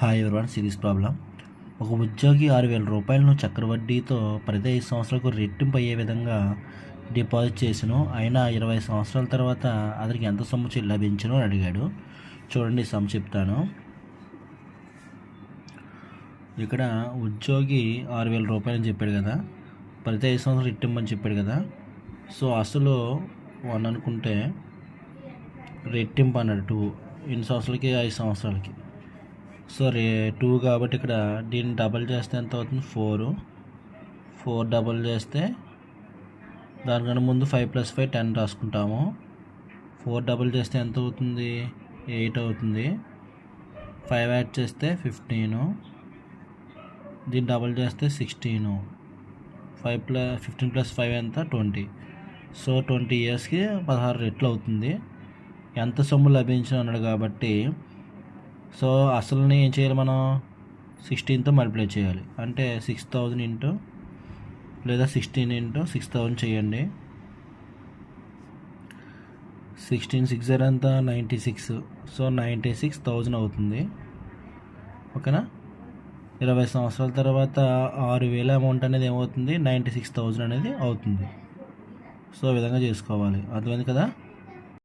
Hi everyone, series problem. ఒక ఉద్యోగి 6,000 రూపాయలను చక్రవడ్డీతో ప్రతి 5 సంవత్సరాలకు రెట్టింపు అయ్యే విధంగా డిపాజిట్ చేసిను. అయినా 20 సంవత్సరాల తర్వాత అతనికి ఎంత సొమ్ము లభించును అని అడిగాడు. చూడండి, సమ్ చెప్తాను. ఇక్కడ ఉద్యోగి 6,000 రూపాయలని చెప్పాడు కదా, ప్రతి 5 సంవత్సరాలు రెట్టింపు అని చెప్పాడు కదా. సో అసలు 1 అనుకుంటే రెట్టింపు అన్నాడు 2. ఎన్ని సంవత్సరాలకి? 5 సంవత్సరాలకి. సో 2 కాబట్టి ఇక్కడ దీన్ని డబల్ చేస్తే ఎంత అవుతుంది? 4 డబల్ చేస్తే దానికన్నా ముందు 5 + 5 10 రాసుకుంటాము. 4 డబల్ చేస్తే ఎంత అవుతుంది? 8 అవుతుంది. 5 యాడ్ చేస్తే 15. దీన్ని డబల్ చేస్తే 16. 15 + 5 ఎంత? 20. సో 20 ఇయర్స్కి 16 రెట్లు అవుతుంది. ఎంత సొమ్ము లభించిన అన్నాడు కాబట్టి సో అసలుని ఏం చేయాలి? మనం 16తో మల్టిప్లై చేయాలి. అంటే 6,000 ఇంటూ లేదా 16 ఇంటూ 6,000 చేయండి. 16 6 ఎంత? 96. సో 96,000 అవుతుంది. ఓకేనా? 20 సంవత్సరాల తర్వాత 6,000 అమౌంట్ అనేది ఏమవుతుంది? 96,000 అనేది అవుతుంది. సో ఈ విధంగా చేసుకోవాలి. అర్థమైంది కదా?